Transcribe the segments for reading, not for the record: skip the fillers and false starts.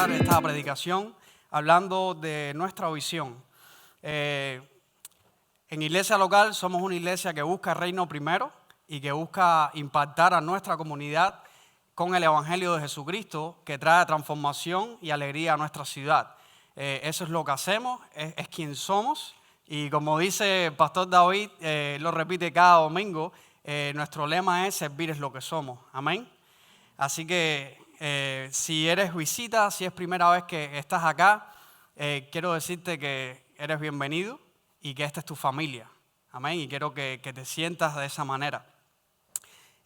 Esta predicación hablando de nuestra visión. En Iglesia Local somos una iglesia que busca el reino primero y que busca impactar a nuestra comunidad con el Evangelio de Jesucristo, que trae transformación y alegría a nuestra ciudad. Eso es lo que hacemos, es quien somos, y como dice el pastor David, lo repite cada domingo, nuestro lema es servir es lo que somos. Amén. Así que si eres visita, si es primera vez que estás acá, quiero decirte que eres bienvenido y que esta es tu familia. Amén. Y quiero que te sientas de esa manera.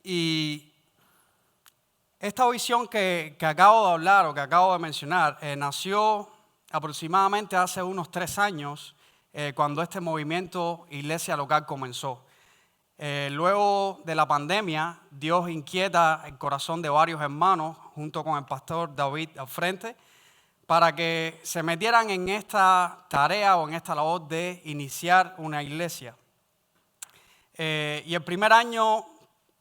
Y esta visión que acabo de hablar o que acabo de mencionar nació aproximadamente hace unos 3 años cuando este movimiento Iglesia Local comenzó. Luego de la pandemia, Dios inquieta el corazón de varios hermanos, junto con el pastor David al frente, para que se metieran en esta tarea o en esta labor de iniciar una iglesia. Y el primer año,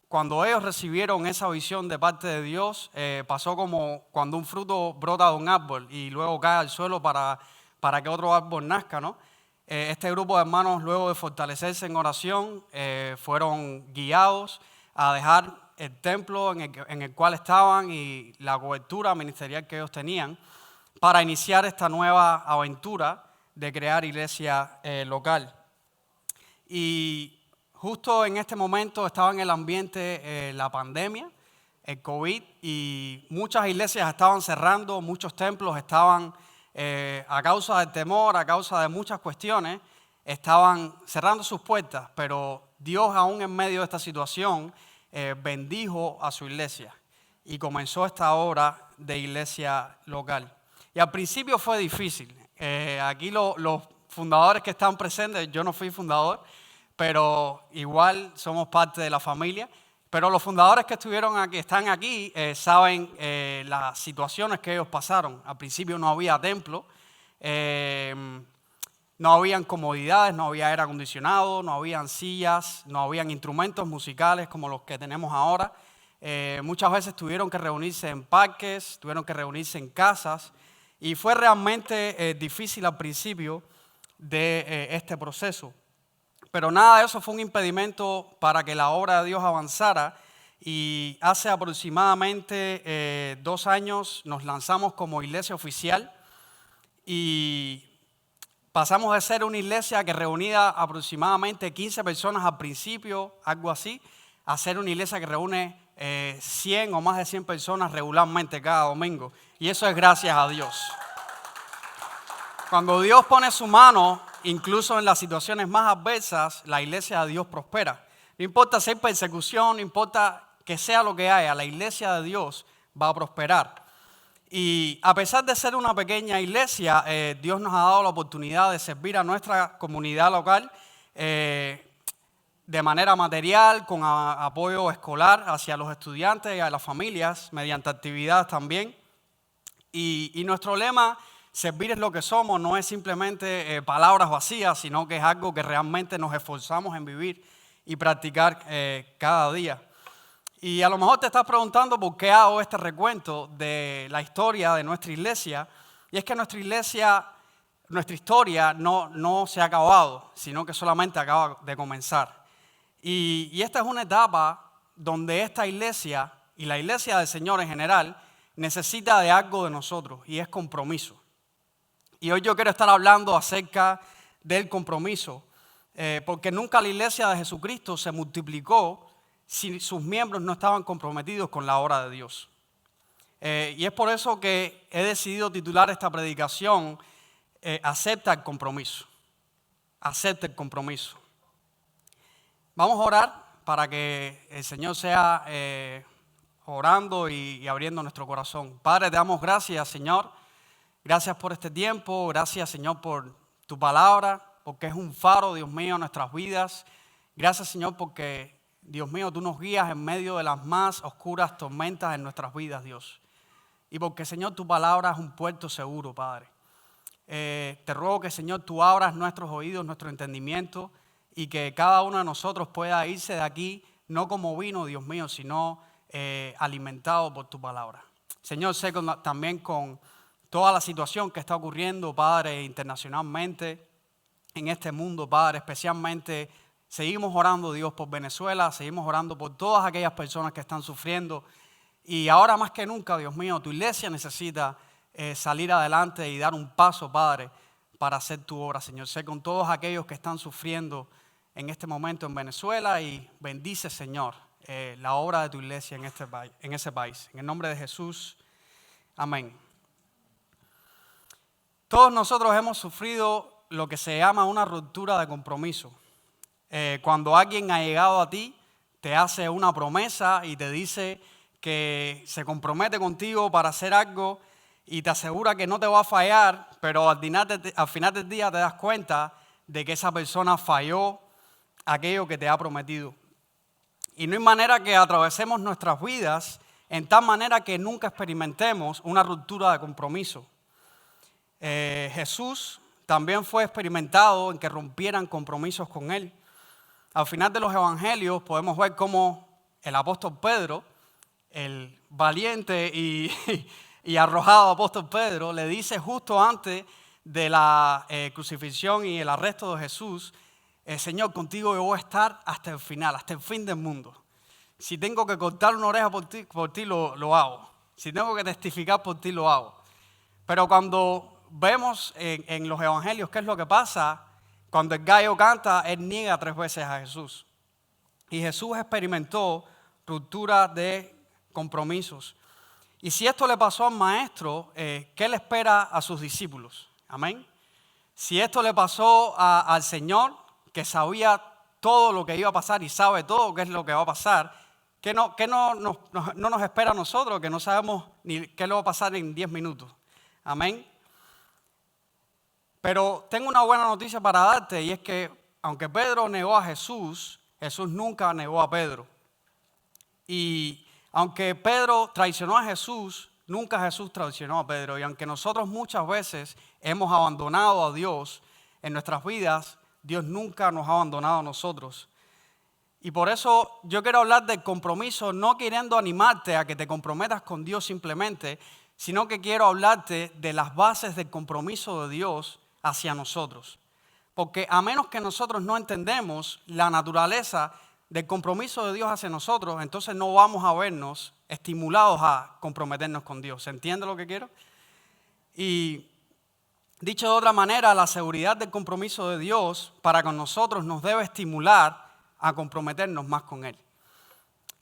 cuando ellos recibieron esa visión de parte de Dios, pasó como cuando un fruto brota de un árbol y luego cae al suelo para que otro árbol nazca, ¿no? Este grupo de hermanos, luego de fortalecerse en oración, fueron guiados a dejar el templo en el cual estaban y la cobertura ministerial que ellos tenían para iniciar esta nueva aventura de crear iglesia local. Y justo en este momento estaba en el ambiente la pandemia, el COVID, y muchas iglesias estaban cerrando, muchos templos estaban a causa del temor, a causa de muchas cuestiones, estaban cerrando sus puertas, pero Dios aún en medio de esta situación bendijo a su iglesia y comenzó esta obra de iglesia local. Y al principio fue difícil. Aquí los fundadores que están presentes, yo no fui fundador, pero igual somos parte de la familia. Pero los fundadores que están aquí, saben las situaciones que ellos pasaron. Al principio no había templo, no habían comodidades, no había aire acondicionado, no habían sillas, no habían instrumentos musicales como los que tenemos ahora. Muchas veces tuvieron que reunirse en parques, tuvieron que reunirse en casas y fue realmente difícil al principio de este proceso. Pero nada de eso fue un impedimento para que la obra de Dios avanzara y hace aproximadamente 2 años nos lanzamos como iglesia oficial y pasamos de ser una iglesia que reunía aproximadamente 15 personas al principio, algo así, a ser una iglesia que reúne 100 o más de 100 personas regularmente cada domingo. Y eso es gracias a Dios. Cuando Dios pone su mano, incluso en las situaciones más adversas, la iglesia de Dios prospera. No importa si hay persecución, no importa que sea lo que haya, la iglesia de Dios va a prosperar. Y a pesar de ser una pequeña iglesia, Dios nos ha dado la oportunidad de servir a nuestra comunidad local de manera material, con apoyo escolar hacia los estudiantes y a las familias, mediante actividades también. Y nuestro lema, servir es lo que somos, no es simplemente palabras vacías, sino que es algo que realmente nos esforzamos en vivir y practicar cada día. Y a lo mejor te estás preguntando por qué hago este recuento de la historia de nuestra iglesia. Y es que nuestra historia no se ha acabado, sino que solamente acaba de comenzar. Y esta es una etapa donde esta iglesia y la iglesia del Señor en general necesita de algo de nosotros y es compromiso. Y hoy yo quiero estar hablando acerca del compromiso, porque nunca la iglesia de Jesucristo se multiplicó si sus miembros no estaban comprometidos con la obra de Dios. Y es por eso que he decidido titular esta predicación, Acepta el compromiso. Acepta el compromiso. Vamos a orar para que el Señor sea orando y abriendo nuestro corazón. Padre, te damos gracias, Señor. Gracias por este tiempo, gracias Señor por tu palabra, porque es un faro, Dios mío, en nuestras vidas. Gracias Señor porque Dios mío, tú nos guías en medio de las más oscuras tormentas en nuestras vidas, Dios. Y porque, Señor, tu palabra es un puerto seguro, Padre. Te ruego que, Señor, tú abras nuestros oídos, nuestro entendimiento y que cada uno de nosotros pueda irse de aquí, no como vino, Dios mío, sino alimentado por tu palabra. Señor, sé también con toda la situación que está ocurriendo, Padre, internacionalmente en este mundo, Padre, especialmente seguimos orando, Dios, por Venezuela, seguimos orando por todas aquellas personas que están sufriendo. Y ahora más que nunca, Dios mío, tu iglesia necesita salir adelante y dar un paso, Padre, para hacer tu obra, Señor. Sé con todos aquellos que están sufriendo en este momento en Venezuela y bendice, Señor, la obra de tu iglesia en ese país. En el nombre de Jesús, amén. Todos nosotros hemos sufrido lo que se llama una ruptura de compromiso. Cuando alguien ha llegado a ti, te hace una promesa y te dice que se compromete contigo para hacer algo y te asegura que no te va a fallar, pero al final del día te das cuenta de que esa persona falló aquello que te ha prometido. Y no hay manera que atravesemos nuestras vidas en tal manera que nunca experimentemos una ruptura de compromiso. Jesús también fue experimentado en que rompieran compromisos con él. Al final de los evangelios podemos ver cómo el apóstol Pedro, el valiente y arrojado apóstol Pedro, le dice justo antes de la crucifixión y el arresto de Jesús: Señor, contigo yo voy a estar hasta el final, hasta el fin del mundo. Si tengo que cortar una oreja por ti lo hago. Si tengo que testificar por ti, lo hago. Pero cuando vemos en los evangelios qué es lo que pasa, cuando el gallo canta, él niega 3 veces a Jesús. Y Jesús experimentó ruptura de compromisos. Y si esto le pasó al maestro, ¿qué le espera a sus discípulos? Amén. Si esto le pasó al Señor, que sabía todo lo que iba a pasar y sabe todo qué es lo que va a pasar, ¿qué no nos espera a nosotros, que no sabemos ni qué le va a pasar en 10 minutos? Amén. Pero tengo una buena noticia para darte, y es que aunque Pedro negó a Jesús, Jesús nunca negó a Pedro. Y aunque Pedro traicionó a Jesús, nunca Jesús traicionó a Pedro. Y aunque nosotros muchas veces hemos abandonado a Dios en nuestras vidas, Dios nunca nos ha abandonado a nosotros. Y por eso yo quiero hablar del compromiso, no queriendo animarte a que te comprometas con Dios simplemente, sino que quiero hablarte de las bases del compromiso de Dios hacia nosotros. Porque a menos que nosotros no entendemos la naturaleza del compromiso de Dios hacia nosotros, entonces no vamos a vernos estimulados a comprometernos con Dios. ¿Se entiende lo que quiero? Y dicho de otra manera, la seguridad del compromiso de Dios para con nosotros nos debe estimular a comprometernos más con Él.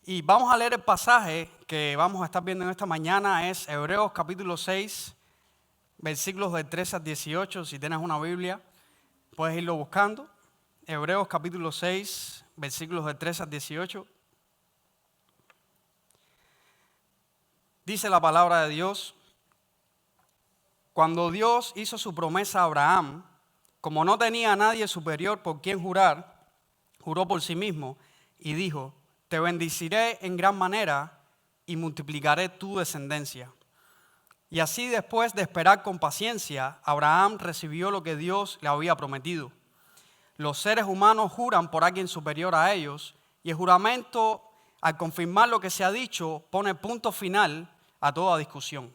Y vamos a leer el pasaje que vamos a estar viendo en esta mañana, es Hebreos capítulo 6, versículos del 13 al 18. Si tienes una Biblia, puedes irlo buscando. Hebreos capítulo 6, versículos del 13 al 18. Dice la palabra de Dios: cuando Dios hizo su promesa a Abraham, como no tenía a nadie superior por quien jurar, juró por sí mismo y dijo: te bendeciré en gran manera y multiplicaré tu descendencia. Y así, después de esperar con paciencia, Abraham recibió lo que Dios le había prometido. Los seres humanos juran por alguien superior a ellos, y el juramento, al confirmar lo que se ha dicho, pone punto final a toda discusión.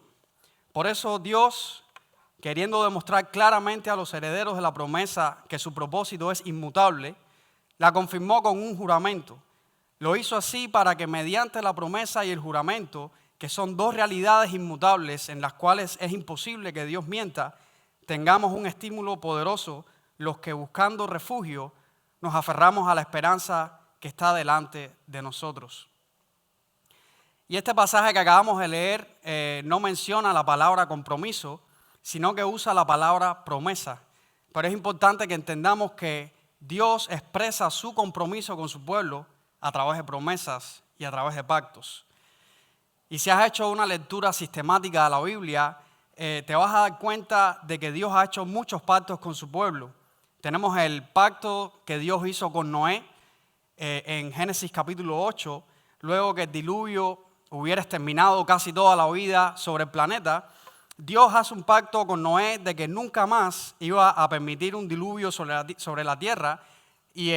Por eso Dios, queriendo demostrar claramente a los herederos de la promesa que su propósito es inmutable, la confirmó con un juramento. Lo hizo así para que mediante la promesa y el juramento, que son 2 realidades inmutables en las cuales es imposible que Dios mienta, tengamos un estímulo poderoso los que, buscando refugio, nos aferramos a la esperanza que está delante de nosotros. Y este pasaje que acabamos de leer no menciona la palabra compromiso, sino que usa la palabra promesa. Pero es importante que entendamos que Dios expresa su compromiso con su pueblo a través de promesas y a través de pactos. Y si has hecho una lectura sistemática de la Biblia, te vas a dar cuenta de que Dios ha hecho muchos pactos con su pueblo. Tenemos el pacto que Dios hizo con Noé, en Génesis capítulo 8, luego que el diluvio hubiera exterminado casi toda la vida sobre el planeta, Dios hace un pacto con Noé de que nunca más iba a permitir un diluvio sobre la tierra, y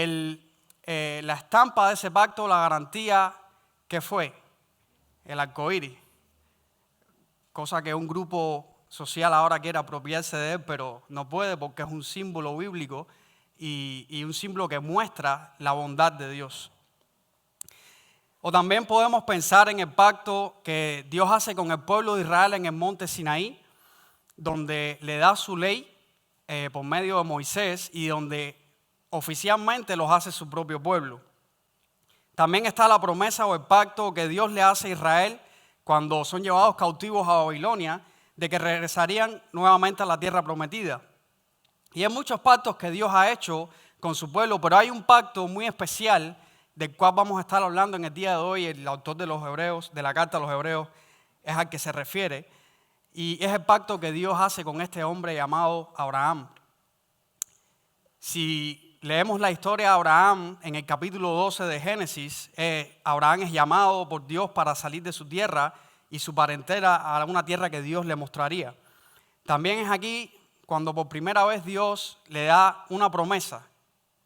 la estampa de ese pacto, la garantía, ¿qué fue? El arcoíris. Cosa que un grupo social ahora quiere apropiarse de él, pero no puede porque es un símbolo bíblico y un símbolo que muestra la bondad de Dios. O también podemos pensar en el pacto que Dios hace con el pueblo de Israel en el monte Sinaí, donde le da su ley por medio de Moisés y donde oficialmente los hace su propio pueblo. También está la promesa o el pacto que Dios le hace a Israel cuando son llevados cautivos a Babilonia, de que regresarían nuevamente a la tierra prometida. Y hay muchos pactos que Dios ha hecho con su pueblo, pero hay un pacto muy especial del cual vamos a estar hablando en el día de hoy. El autor de los Hebreos, de la carta a los Hebreos, es al que se refiere, y es el pacto que Dios hace con este hombre llamado Abraham. Si leemos la historia de Abraham en el capítulo 12 de Génesis, Abraham es llamado por Dios para salir de su tierra y su parentela a una tierra que Dios le mostraría. También es aquí cuando por primera vez Dios le da una promesa,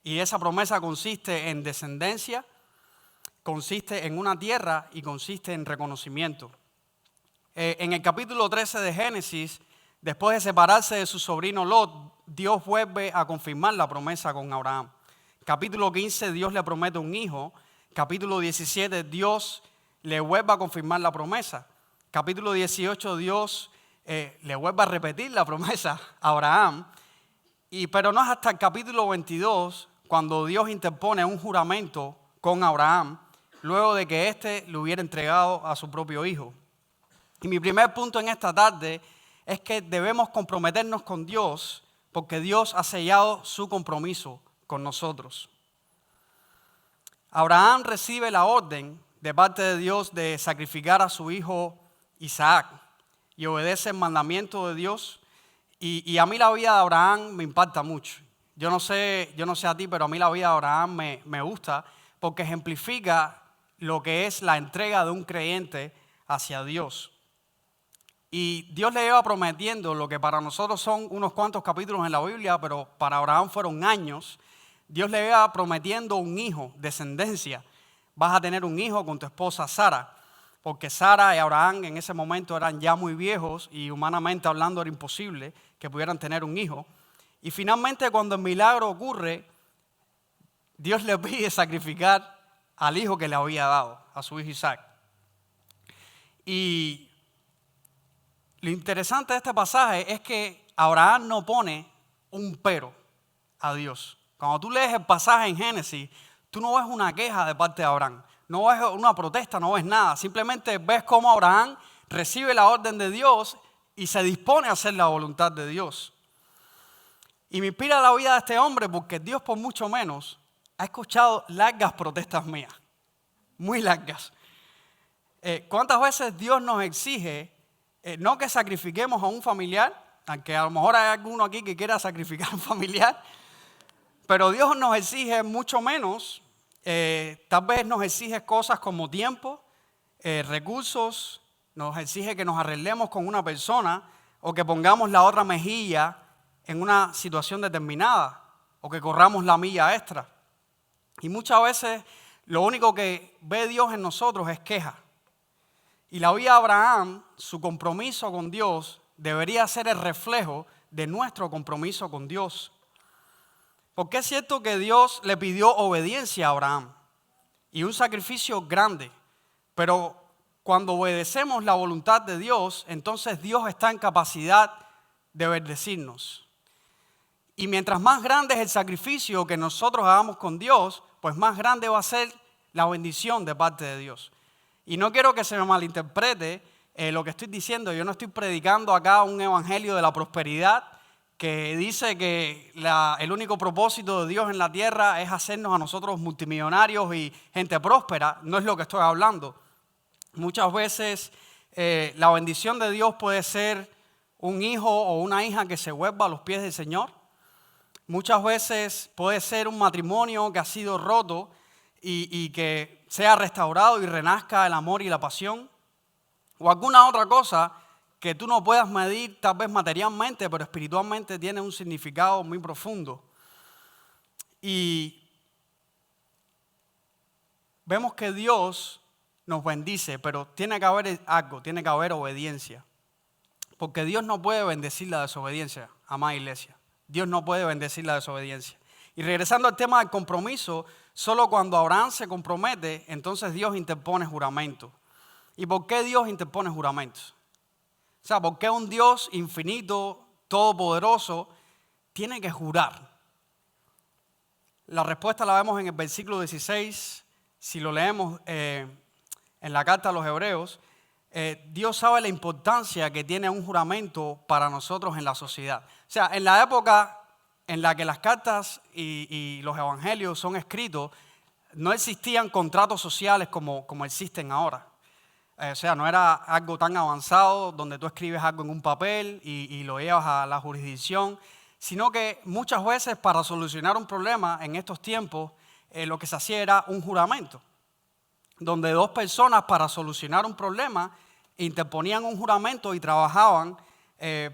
y esa promesa consiste en descendencia, consiste en una tierra y consiste en reconocimiento. En el capítulo 13 de Génesis, después de separarse de su sobrino Lot, Dios vuelve a confirmar la promesa con Abraham. Capítulo 15, Dios le promete un hijo. Capítulo 17, Dios le vuelve a confirmar la promesa. Capítulo 18, Dios le vuelve a repetir la promesa a Abraham. Pero no es hasta el capítulo 22 cuando Dios interpone un juramento con Abraham, luego de que éste le hubiera entregado a su propio hijo. Y mi primer punto en esta tarde es que debemos comprometernos con Dios porque Dios ha sellado su compromiso con nosotros. Abraham recibe la orden de parte de Dios de sacrificar a su hijo Isaac y obedece el mandamiento de Dios. Y a mí la vida de Abraham me impacta mucho. Yo no sé a ti, pero a mí la vida de Abraham me gusta porque ejemplifica lo que es la entrega de un creyente hacia Dios. Y Dios le iba prometiendo lo que para nosotros son unos cuantos capítulos en la Biblia, pero para Abraham fueron años. Dios le iba prometiendo un hijo, descendencia. Vas a tener un hijo con tu esposa Sara, porque Sara y Abraham en ese momento eran ya muy viejos y humanamente hablando era imposible que pudieran tener un hijo. Y finalmente cuando el milagro ocurre, Dios le pide sacrificar al hijo que le había dado, a su hijo Isaac. Y lo interesante de este pasaje es que Abraham no pone un pero a Dios. Cuando tú lees el pasaje en Génesis, tú no ves una queja de parte de Abraham, no ves una protesta, no ves nada. Simplemente ves cómo Abraham recibe la orden de Dios y se dispone a hacer la voluntad de Dios. Y me inspira la vida de este hombre porque Dios por mucho menos ha escuchado largas protestas mías, muy largas. ¿Cuántas veces Dios nos exige no que sacrifiquemos a un familiar, aunque a lo mejor hay alguno aquí que quiera sacrificar a un familiar, pero Dios nos exige mucho menos, tal vez nos exige cosas como tiempo, recursos, nos exige que nos arreglemos con una persona o que pongamos la otra mejilla en una situación determinada o que corramos la milla extra. Y muchas veces lo único que ve Dios en nosotros es queja. Y la vida de Abraham, su compromiso con Dios, debería ser el reflejo de nuestro compromiso con Dios. Porque es cierto que Dios le pidió obediencia a Abraham y un sacrificio grande, pero cuando obedecemos la voluntad de Dios, entonces Dios está en capacidad de bendecirnos. Y mientras más grande es el sacrificio que nosotros hagamos con Dios, pues más grande va a ser la bendición de parte de Dios. Y no quiero que se me malinterprete lo que estoy diciendo. Yo no estoy predicando acá un evangelio de la prosperidad que dice que el único propósito de Dios en la tierra es hacernos a nosotros multimillonarios y gente próspera. No es lo que estoy hablando. Muchas veces la bendición de Dios puede ser un hijo o una hija que se vuelva a los pies del Señor. Muchas veces puede ser un matrimonio que ha sido roto y que sea restaurado y renazca el amor y la pasión, o alguna otra cosa que tú no puedas medir tal vez materialmente, pero espiritualmente tiene un significado muy profundo. Y vemos que Dios nos bendice, pero tiene que haber algo, tiene que haber obediencia. Porque Dios no puede bendecir la desobediencia, amada iglesia. Dios no puede bendecir la desobediencia. Y regresando al tema del compromiso, solo cuando Abraham se compromete, entonces Dios interpone juramento. ¿Y por qué Dios interpone juramentos? O sea, ¿por qué un Dios infinito, todopoderoso, tiene que jurar? La respuesta la vemos en el versículo 16, si lo leemos en la carta a los Hebreos. Dios sabe la importancia que tiene un juramento para nosotros en la sociedad. O sea, en la época en la que las cartas y los evangelios son escritos, no existían contratos sociales como existen ahora. O sea, no era algo tan avanzado donde tú escribes algo en un papel y lo llevas a la jurisdicción, sino que muchas veces para solucionar un problema en estos tiempos, lo que se hacía era un juramento, donde dos personas para solucionar un problema interponían un juramento y trabajaban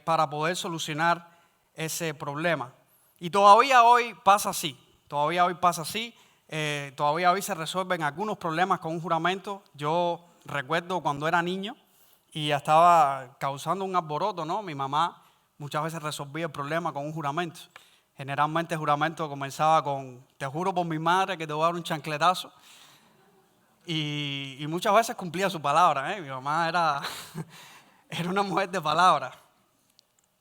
para poder solucionar ese problema. Y todavía hoy pasa así, todavía hoy se resuelven algunos problemas con un juramento. Yo recuerdo cuando era niño y ya estaba causando un alboroto, ¿no? Mi mamá muchas veces resolvía el problema con un juramento. Generalmente el juramento comenzaba con: te juro por mi madre que te voy a dar un chancletazo. Y muchas veces cumplía su palabra, ¿eh? Mi mamá era una mujer de palabra.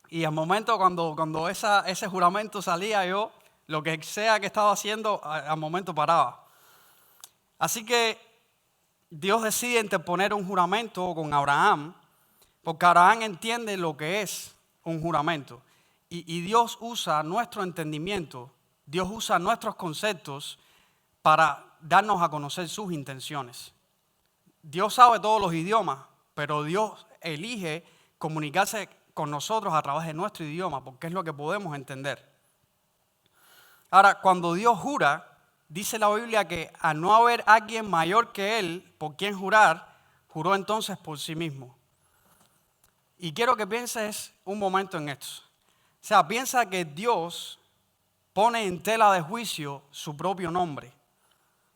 Y al momento cuando ese juramento salía, yo, lo que sea que estaba haciendo, al momento paraba. Así que Dios decide interponer un juramento con Abraham, porque Abraham entiende lo que es un juramento. Y Dios usa nuestro entendimiento, Dios usa nuestros conceptos para darnos a conocer sus intenciones. Dios sabe todos los idiomas, pero Dios elige comunicarse con nosotros a través de nuestro idioma, porque es lo que podemos entender. Ahora, cuando Dios jura, dice la Biblia que al no haber alguien mayor que Él por quien jurar, juró entonces por sí mismo. Y quiero que pienses un momento en esto. O sea, piensa que Dios pone en tela de juicio su propio nombre,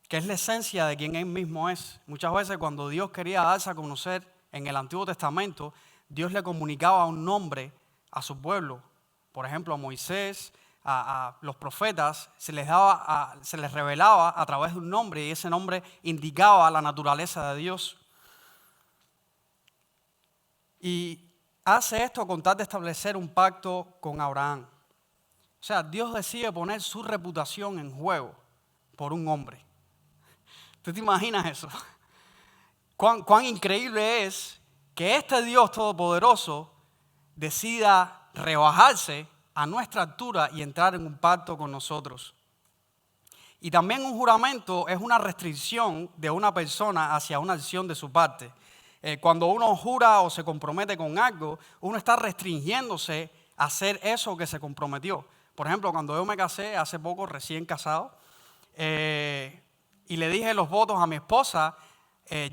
que es la esencia de quien Él mismo es. Muchas veces cuando Dios quería darse a conocer en el Antiguo Testamento, Dios le comunicaba un nombre a su pueblo. Por ejemplo, a Moisés, a los profetas, se les revelaba a través de un nombre, y ese nombre indicaba la naturaleza de Dios. Y hace esto con tal de establecer un pacto con Abraham. O sea, Dios decide poner su reputación en juego por un hombre. ¿Tú te imaginas eso? ¿Cuán increíble es que este Dios todopoderoso decida rebajarse a nuestra altura y entrar en un pacto con nosotros? Y también un juramento es una restricción de una persona hacia una acción de su parte. Cuando uno jura o se compromete con algo, uno está restringiéndose a hacer eso que se comprometió. Por ejemplo, cuando yo me casé hace poco, recién casado, y le dije los votos a mi esposa,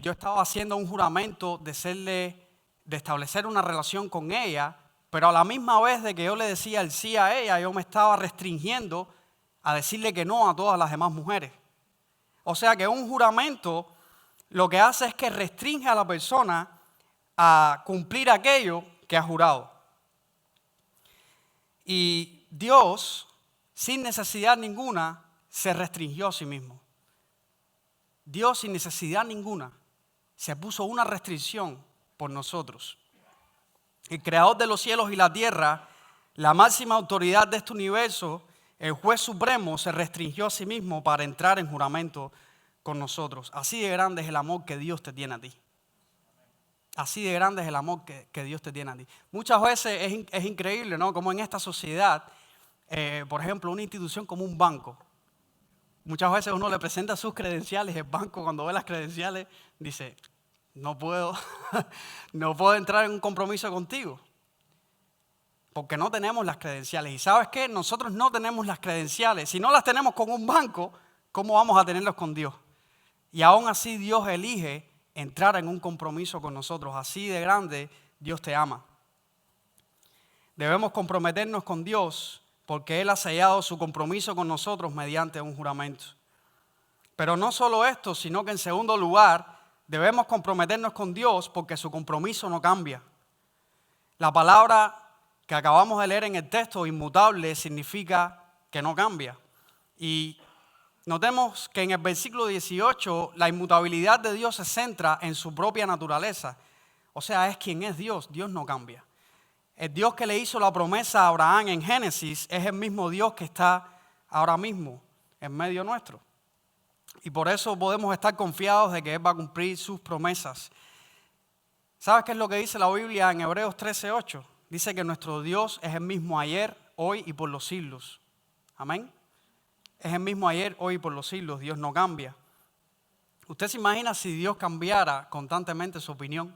yo estaba haciendo un juramento de establecer una relación con ella, pero a la misma vez de que yo le decía el sí a ella, yo me estaba restringiendo a decirle que no a todas las demás mujeres. O sea que un juramento lo que hace es que restringe a la persona a cumplir aquello que ha jurado. Y Dios, sin necesidad ninguna, se restringió a sí mismo. Dios, sin necesidad ninguna, se puso una restricción por nosotros. El creador de los cielos y la tierra, la máxima autoridad de este universo, el juez supremo, se restringió a sí mismo para entrar en juramento con nosotros. Así de grande es el amor que Dios te tiene a ti. Así de grande es el amor que Dios te tiene a ti. Muchas veces es increíble, ¿no? Como en esta sociedad, por ejemplo, una institución como un banco. Muchas veces uno le presenta sus credenciales, el banco cuando ve las credenciales dice: no puedo entrar en un compromiso contigo, porque no tenemos las credenciales. ¿Y sabes qué? Nosotros no tenemos las credenciales. Si no las tenemos con un banco, ¿cómo vamos a tenerlos con Dios? Y aún así Dios elige entrar en un compromiso con nosotros. Así de grande Dios te ama. Debemos comprometernos con Dios porque Él ha sellado su compromiso con nosotros mediante un juramento. Pero no solo esto, sino que en segundo lugar, debemos comprometernos con Dios porque su compromiso no cambia. La palabra que acabamos de leer en el texto, inmutable, significa que no cambia. Y notemos que en el versículo 18, la inmutabilidad de Dios se centra en su propia naturaleza. O sea, es quien es Dios, Dios no cambia. El Dios que le hizo la promesa a Abraham en Génesis es el mismo Dios que está ahora mismo en medio nuestro. Y por eso podemos estar confiados de que Él va a cumplir sus promesas. ¿Sabes qué es lo que dice la Biblia en Hebreos 13:8? Dice que nuestro Dios es el mismo ayer, hoy y por los siglos. Amén. Es el mismo ayer, hoy y por los siglos. Dios no cambia. ¿Usted se imagina si Dios cambiara constantemente su opinión?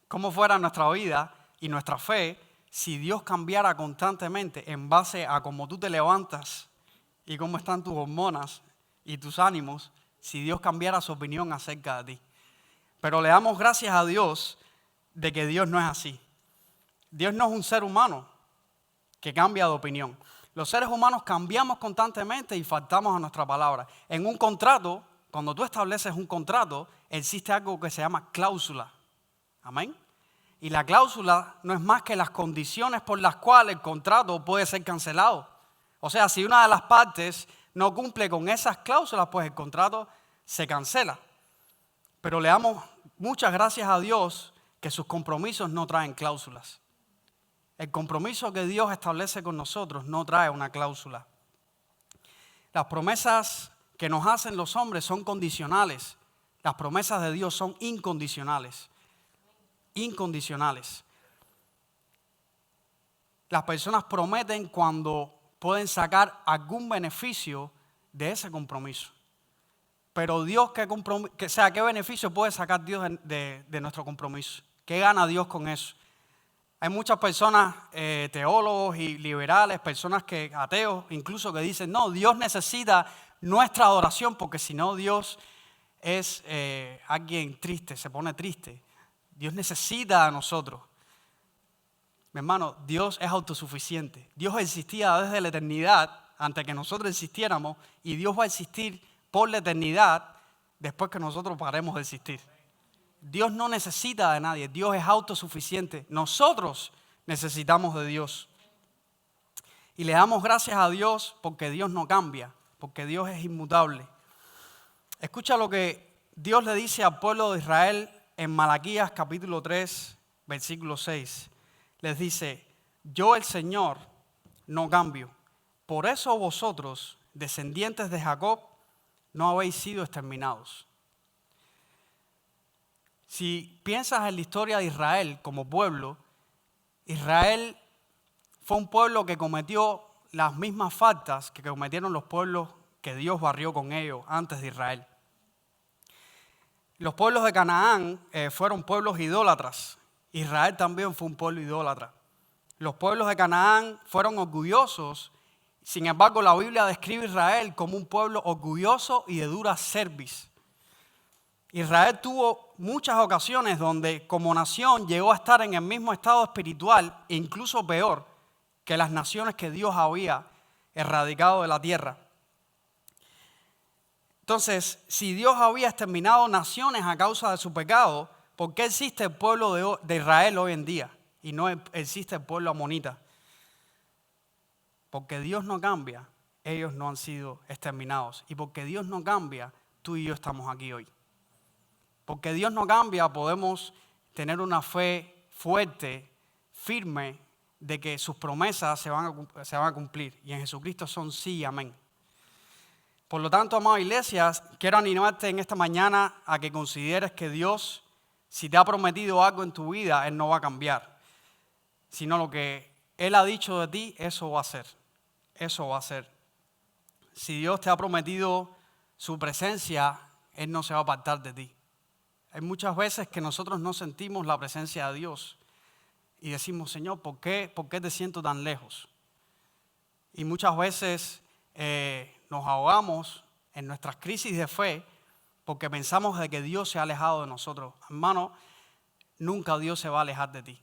¿Cómo fuera nuestra vida y nuestra fe si Dios cambiara constantemente en base a cómo tú te levantas y cómo están tus hormonas y tus ánimos, si Dios cambiara su opinión acerca de ti? Pero le damos gracias a Dios de que Dios no es así. Dios no es un ser humano que cambia de opinión. Los seres humanos cambiamos constantemente y faltamos a nuestra palabra. En un contrato, cuando tú estableces un contrato, existe algo que se llama cláusula. Amén. Y la cláusula no es más que las condiciones por las cuales el contrato puede ser cancelado. O sea, si una de las partes no cumple con esas cláusulas, pues el contrato se cancela. Pero le damos muchas gracias a Dios que sus compromisos no traen cláusulas. El compromiso que Dios establece con nosotros no trae una cláusula. Las promesas que nos hacen los hombres son condicionales. Las promesas de Dios son incondicionales. Incondicionales. Las personas prometen cuando pueden sacar algún beneficio de ese compromiso. Pero Dios, ¿qué beneficio puede sacar Dios de nuestro compromiso? ¿Qué gana Dios con eso? Hay muchas personas, teólogos y liberales, personas ateos incluso, que dicen, no, Dios necesita nuestra adoración porque si no Dios es alguien triste, se pone triste. Dios necesita a nosotros. Mi hermano, Dios es autosuficiente. Dios existía desde la eternidad, antes que nosotros existiéramos, y Dios va a existir por la eternidad después que nosotros paremos de existir. Dios no necesita de nadie, Dios es autosuficiente. Nosotros necesitamos de Dios. Y le damos gracias a Dios porque Dios no cambia, porque Dios es inmutable. Escucha lo que Dios le dice al pueblo de Israel en Malaquías capítulo 3, versículo 6. Les dice, yo el Señor no cambio. Por eso vosotros, descendientes de Jacob, no habéis sido exterminados. Si piensas en la historia de Israel como pueblo, Israel fue un pueblo que cometió las mismas faltas que cometieron los pueblos que Dios barrió con ellos antes de Israel. Los pueblos de Canaán fueron pueblos idólatras. Israel también fue un pueblo idólatra. Los pueblos de Canaán fueron orgullosos. Sin embargo, la Biblia describe a Israel como un pueblo orgulloso y de dura cerviz. Israel tuvo muchas ocasiones donde como nación llegó a estar en el mismo estado espiritual e incluso peor que las naciones que Dios había erradicado de la tierra. Entonces, si Dios había exterminado naciones a causa de su pecado, ¿por qué existe el pueblo de Israel hoy en día y no existe el pueblo amonita? Porque Dios no cambia, ellos no han sido exterminados. Y porque Dios no cambia, tú y yo estamos aquí hoy. Porque Dios no cambia, podemos tener una fe fuerte, firme, de que sus promesas se van a cumplir. Y en Jesucristo son sí y amén. Por lo tanto, amada iglesia, quiero animarte en esta mañana a que consideres que Dios, si te ha prometido algo en tu vida, Él no va a cambiar. Sino lo que Él ha dicho de ti, eso va a ser. Eso va a ser. Si Dios te ha prometido su presencia, Él no se va a apartar de ti. Hay muchas veces que nosotros no sentimos la presencia de Dios y decimos, Señor, ¿por qué te siento tan lejos? Y muchas veces nos ahogamos en nuestras crisis de fe, porque pensamos de que Dios se ha alejado de nosotros. Hermano, nunca Dios se va a alejar de ti.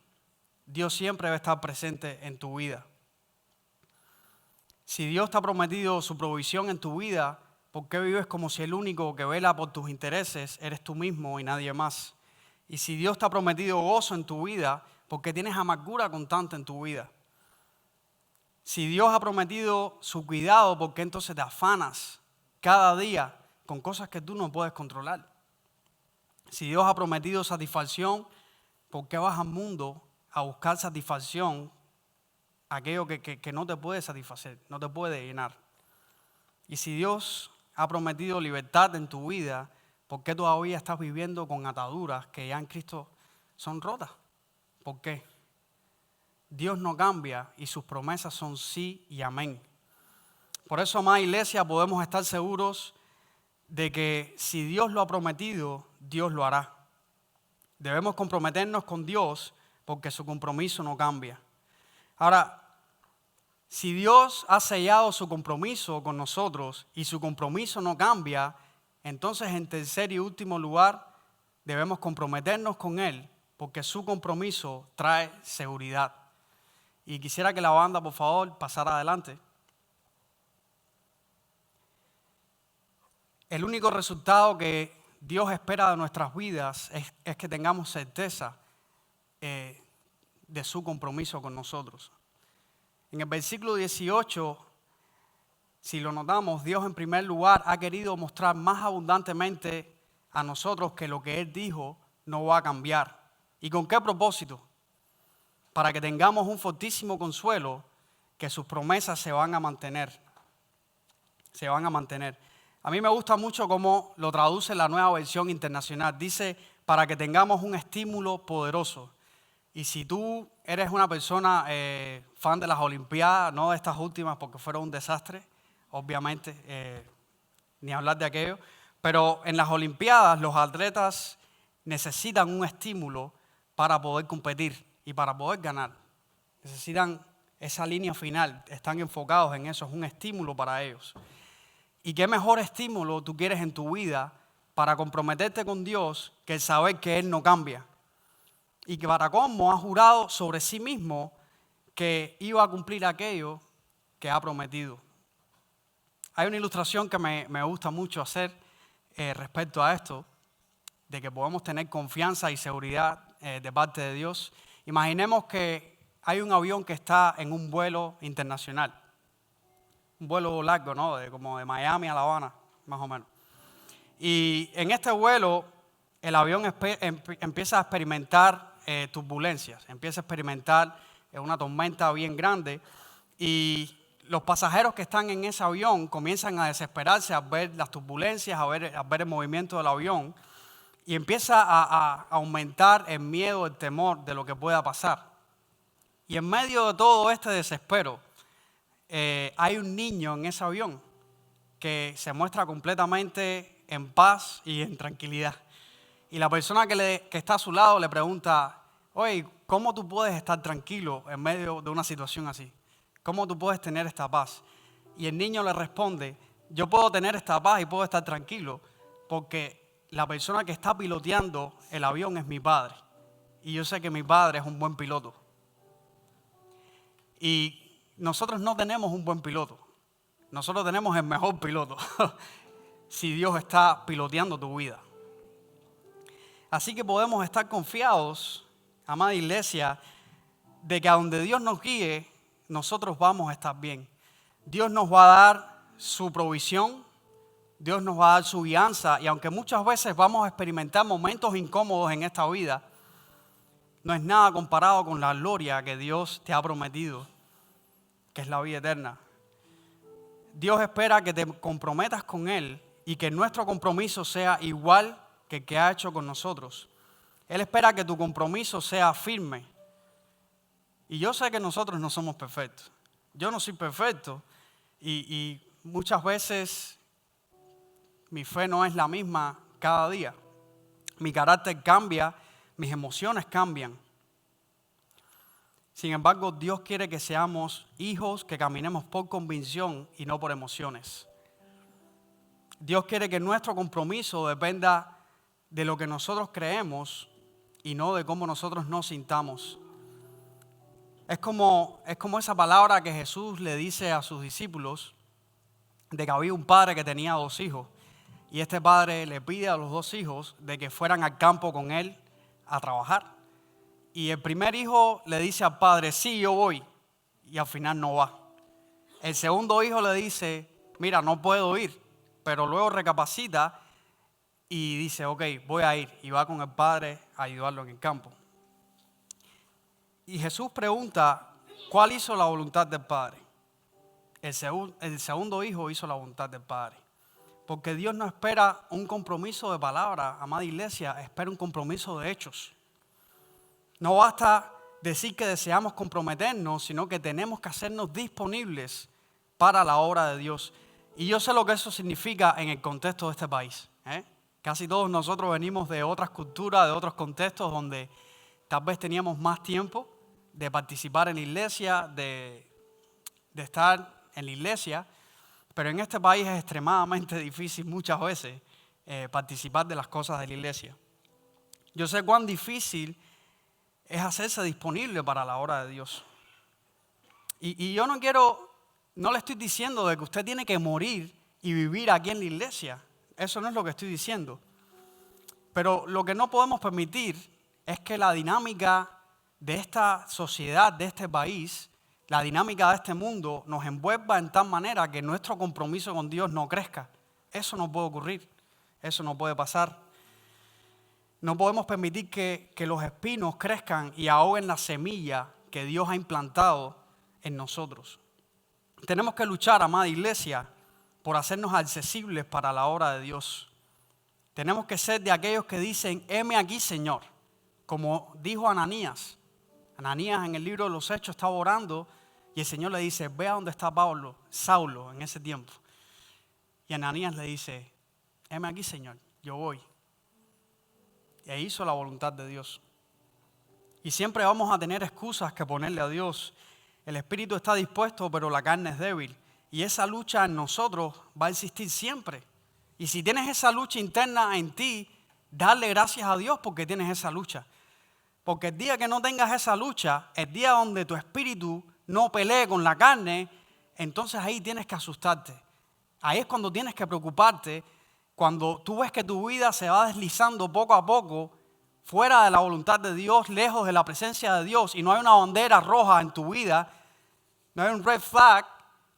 Dios siempre va a estar presente en tu vida. Si Dios te ha prometido su provisión en tu vida, ¿por qué vives como si el único que vela por tus intereses eres tú mismo y nadie más? Y si Dios te ha prometido gozo en tu vida, ¿por qué tienes amargura constante en tu vida? Si Dios ha prometido su cuidado, ¿por qué entonces te afanas cada día con cosas que tú no puedes controlar? Si Dios ha prometido satisfacción, ¿por qué vas al mundo a buscar satisfacción? Aquello que no te puede satisfacer, no te puede llenar. Y si Dios ha prometido libertad en tu vida, ¿por qué todavía estás viviendo con ataduras que ya en Cristo son rotas? ¿Por qué? Dios no cambia y sus promesas son sí y amén. Por eso, amada iglesia, podemos estar seguros de que si Dios lo ha prometido, Dios lo hará. Debemos comprometernos con Dios porque su compromiso no cambia. Ahora, si Dios ha sellado su compromiso con nosotros y su compromiso no cambia, entonces en tercer y último lugar debemos comprometernos con Él porque su compromiso trae seguridad. Y quisiera que la banda, por favor, pasara adelante. El único resultado que Dios espera de nuestras vidas es que tengamos certeza de su compromiso con nosotros. En el versículo 18, si lo notamos, Dios en primer lugar ha querido mostrar más abundantemente a nosotros que lo que Él dijo no va a cambiar. ¿Y con qué propósito? Para que tengamos un fortísimo consuelo que sus promesas se van a mantener. Se van a mantener. A mí me gusta mucho cómo lo traduce la Nueva Versión Internacional. Dice, para que tengamos un estímulo poderoso. Y si tú eres una persona fan de las Olimpiadas, no de estas últimas porque fueron un desastre, obviamente, ni hablar de aquello, pero en las Olimpiadas los atletas necesitan un estímulo para poder competir y para poder ganar. Necesitan esa línea final, están enfocados en eso, es un estímulo para ellos. ¿Y qué mejor estímulo tú quieres en tu vida para comprometerte con Dios que el saber que Él no cambia? Y que para colmo ha jurado sobre sí mismo que iba a cumplir aquello que ha prometido. Hay una ilustración que me gusta mucho hacer respecto a esto, de que podemos tener confianza y seguridad de parte de Dios. Imaginemos que hay un avión que está en un vuelo internacional, un vuelo largo, ¿no? Como de Miami a La Habana, más o menos. Y en este vuelo el avión empieza a experimentar turbulencias, empieza a experimentar una tormenta bien grande y los pasajeros que están en ese avión comienzan a desesperarse al ver las turbulencias, a ver el movimiento del avión y empieza a aumentar el miedo, el temor de lo que pueda pasar. Y en medio de todo este desespero hay un niño en ese avión que se muestra completamente en paz y en tranquilidad. Y la persona que está a su lado le pregunta, oye, ¿cómo tú puedes estar tranquilo en medio de una situación así? ¿Cómo tú puedes tener esta paz? Y el niño le responde, yo puedo tener esta paz y puedo estar tranquilo porque la persona que está piloteando el avión es mi padre. Y yo sé que mi padre es un buen piloto. Y nosotros no tenemos un buen piloto. Nosotros tenemos el mejor piloto. Si Dios está piloteando tu vida. Así que podemos estar confiados, amada iglesia, de que a donde Dios nos guíe, nosotros vamos a estar bien. Dios nos va a dar su provisión, Dios nos va a dar su guianza, y aunque muchas veces vamos a experimentar momentos incómodos en esta vida, no es nada comparado con la gloria que Dios te ha prometido, que es la vida eterna. Dios espera que te comprometas con Él y que nuestro compromiso sea igual que el que ha hecho con nosotros. Él espera que tu compromiso sea firme. Y yo sé que nosotros no somos perfectos. Yo no soy perfecto y muchas veces mi fe no es la misma cada día. Mi carácter cambia, mis emociones cambian. Sin embargo, Dios quiere que seamos hijos que caminemos por convicción y no por emociones. Dios quiere que nuestro compromiso dependa de lo que nosotros creemos y no de cómo nosotros nos sintamos. Es como esa palabra que Jesús le dice a sus discípulos de que había un padre que tenía 2 hijos y este padre le pide a los 2 hijos de que fueran al campo con él a trabajar. Y el primer hijo le dice al padre, sí, yo voy, y al final no va. El segundo hijo le dice, mira, no puedo ir, pero luego recapacita y dice, ok, voy a ir, y va con el padre a ayudarlo en el campo. Y Jesús pregunta, ¿cuál hizo la voluntad del Padre? El segundo hijo hizo la voluntad del Padre. Porque Dios no espera un compromiso de palabra, amada iglesia, espera un compromiso de hechos. No basta decir que deseamos comprometernos, sino que tenemos que hacernos disponibles para la obra de Dios. Y yo sé lo que eso significa en el contexto de este país. Casi todos nosotros venimos de otras culturas, de otros contextos donde tal vez teníamos más tiempo de participar en la iglesia, de estar en la iglesia, pero en este país es extremadamente difícil muchas veces participar de las cosas de la iglesia. Yo sé cuán difícil es hacerse disponible para la obra de Dios. Y yo no le estoy diciendo de que usted tiene que morir y vivir aquí en la iglesia. Eso no es lo que estoy diciendo. Pero lo que no podemos permitir es que la dinámica de esta sociedad, de este país, la dinámica de este mundo nos envuelva en tal manera que nuestro compromiso con Dios no crezca. Eso no puede ocurrir, eso no puede pasar. No podemos permitir que los espinos crezcan y ahoguen la semilla que Dios ha implantado en nosotros. Tenemos que luchar, amada iglesia, por hacernos accesibles para la obra de Dios. Tenemos que ser de aquellos que dicen, heme aquí, Señor. Como dijo Ananías. Ananías en el libro de los Hechos estaba orando y el Señor le dice, ve a donde está Saulo en ese tiempo. Y Ananías le dice, heme aquí, Señor, yo voy. Y ahí hizo la voluntad de Dios. Y siempre vamos a tener excusas que ponerle a Dios. El espíritu está dispuesto, pero la carne es débil. Y esa lucha en nosotros va a existir siempre. Y si tienes esa lucha interna en ti, darle gracias a Dios porque tienes esa lucha. Porque el día que no tengas esa lucha, el día donde tu espíritu no pelee con la carne, entonces ahí tienes que asustarte. Ahí es cuando tienes que preocuparte, cuando tú ves que tu vida se va deslizando poco a poco, fuera de la voluntad de Dios, lejos de la presencia de Dios, y no hay una bandera roja en tu vida, no hay un red flag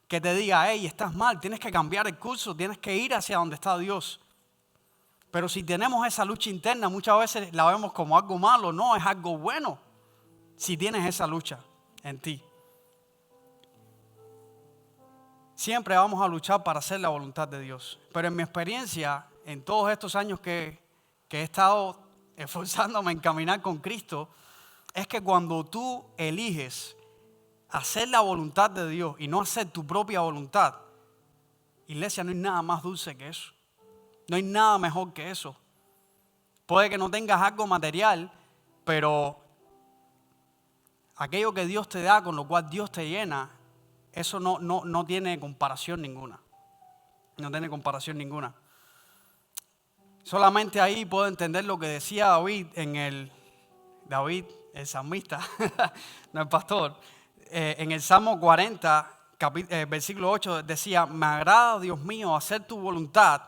que te diga, hey, estás mal, tienes que cambiar el curso, tienes que ir hacia donde está Dios. Pero si tenemos esa lucha interna, muchas veces la vemos como algo malo. No, es algo bueno si tienes esa lucha en ti. Siempre vamos a luchar para hacer la voluntad de Dios. Pero en mi experiencia, en todos estos años que he estado esforzándome en caminar con Cristo, es que cuando tú eliges hacer la voluntad de Dios y no hacer tu propia voluntad, iglesia, no hay nada más dulce que eso. No hay nada mejor que eso. Puede que no tengas algo material, pero aquello que Dios te da, con lo cual Dios te llena, eso no tiene comparación ninguna. No tiene comparación ninguna. Solamente ahí puedo entender lo que decía David, el salmista, no el pastor, en el Salmo 40, versículo 8, decía, me agrada, Dios mío, hacer tu voluntad,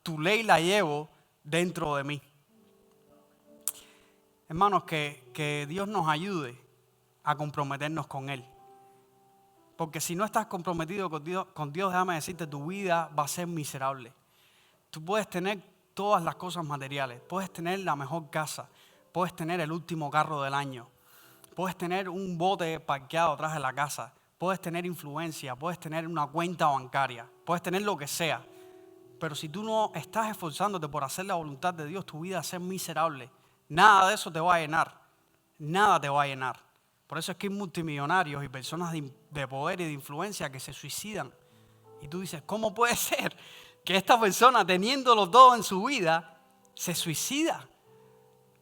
tu ley la llevo dentro de mí. Hermanos, que Dios nos ayude a comprometernos con Él. Porque si no estás comprometido con Dios, déjame decirte, tu vida va a ser miserable. Tú puedes tener todas las cosas materiales, puedes tener la mejor casa, puedes tener el último carro del año, puedes tener un bote parqueado atrás de la casa, puedes tener influencia, puedes tener una cuenta bancaria, puedes tener lo que sea. Pero si tú no estás esforzándote por hacer la voluntad de Dios, tu vida va a ser miserable. Nada de eso te va a llenar. Nada te va a llenar. Por eso es que hay multimillonarios y personas de poder y de influencia que se suicidan. Y tú dices, ¿cómo puede ser que esta persona, teniéndolo todo en su vida, se suicida?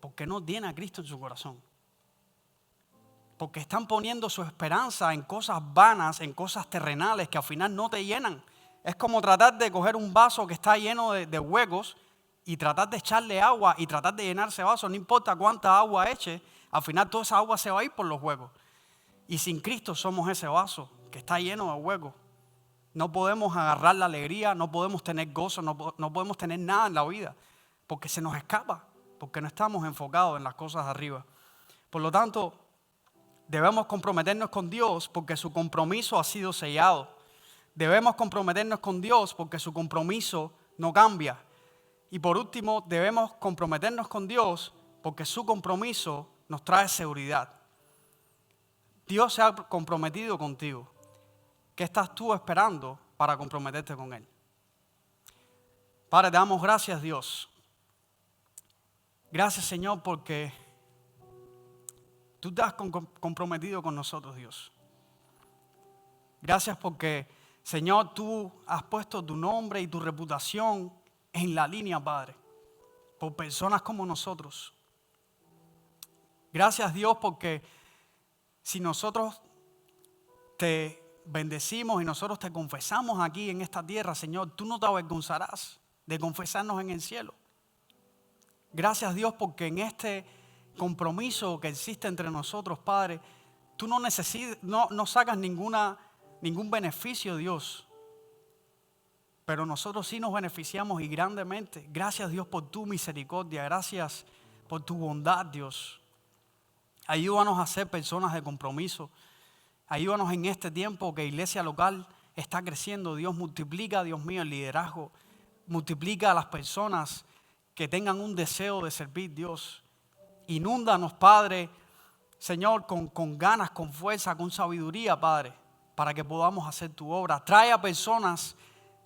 Porque no tiene a Cristo en su corazón. Porque están poniendo su esperanza en cosas vanas, en cosas terrenales que al final no te llenan. Es como tratar de coger un vaso que está lleno de huecos y tratar de echarle agua y tratar de llenar ese vaso. No importa cuánta agua eche, al final toda esa agua se va a ir por los huecos. Y sin Cristo somos ese vaso que está lleno de huecos. No podemos agarrar la alegría, no podemos tener gozo, no podemos tener nada en la vida, porque se nos escapa, porque no estamos enfocados en las cosas de arriba. Por lo tanto, debemos comprometernos con Dios porque su compromiso ha sido sellado. Debemos comprometernos con Dios porque su compromiso no cambia. Y por último, debemos comprometernos con Dios porque su compromiso nos trae seguridad. Dios se ha comprometido contigo. ¿Qué estás tú esperando para comprometerte con Él? Padre, te damos gracias, Dios. Gracias, Señor, porque tú te has comprometido con nosotros, Dios. Gracias porque, Señor, tú has puesto tu nombre y tu reputación en la línea, Padre, por personas como nosotros. Gracias, Dios, porque si nosotros te bendecimos y nosotros te confesamos aquí en esta tierra, Señor, tú no te avergonzarás de confesarnos en el cielo. Gracias, Dios, porque en este compromiso que existe entre nosotros, Padre, tú no sacas ningún beneficio, Dios. Pero nosotros sí nos beneficiamos y grandemente. Gracias, Dios, por tu misericordia. Gracias por tu bondad, Dios. Ayúdanos a ser personas de compromiso. Ayúdanos en este tiempo que Iglesia Local está creciendo. Dios, multiplica, Dios mío, el liderazgo. Multiplica a las personas que tengan un deseo de servir, Dios. Inúndanos, Padre, Señor, con ganas, con fuerza, con sabiduría, Padre, para que podamos hacer tu obra. Trae a personas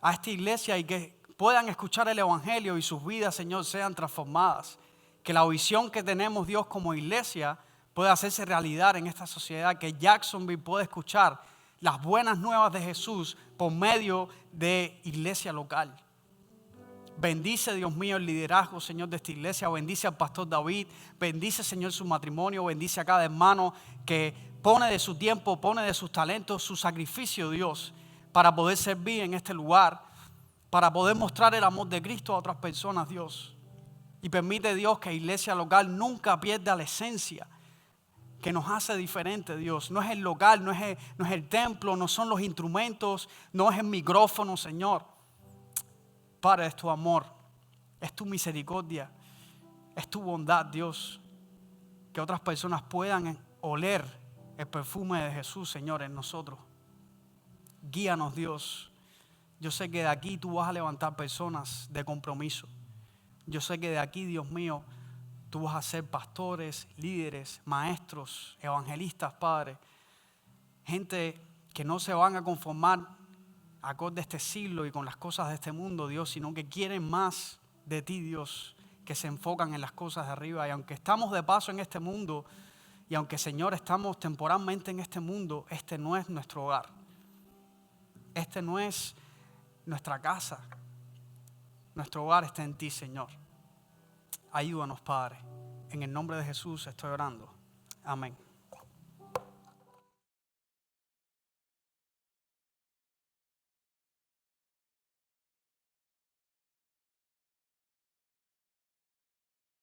a esta iglesia y que puedan escuchar el Evangelio y sus vidas, Señor, sean transformadas. Que la visión que tenemos, Dios, como iglesia pueda hacerse realidad en esta sociedad. Que Jacksonville pueda escuchar las buenas nuevas de Jesús por medio de Iglesia Local. Bendice, Dios mío, el liderazgo, Señor, de esta iglesia. Bendice al pastor David. Bendice, Señor, su matrimonio. Bendice a cada hermano que pone de su tiempo, pone de sus talentos, su sacrificio, Dios, para poder servir en este lugar, para poder mostrar el amor de Cristo a otras personas, Dios. Y permite, Dios, que Iglesia Local nunca pierda la esencia que nos hace diferente, Dios. No es el local, no es el templo, no son los instrumentos, no es el micrófono, Señor. Padre, es tu amor, es tu misericordia, es tu bondad, Dios. Que otras personas puedan oler el perfume de Jesús, Señor, en nosotros. Guíanos, Dios. Yo sé que de aquí tú vas a levantar personas de compromiso. Yo sé que de aquí, Dios mío, tú vas a ser pastores, líderes, maestros, evangelistas, Padre. Gente que no se van a conformar acorde a este siglo y con las cosas de este mundo, Dios, sino que quieren más de ti, Dios, que se enfocan en las cosas de arriba. Y aunque estamos de paso en este mundo, y aunque, Señor, estamos temporalmente en este mundo, este no es nuestro hogar. Este no es nuestra casa. Nuestro hogar está en ti, Señor. Ayúdanos, Padre. En el nombre de Jesús estoy orando. Amén.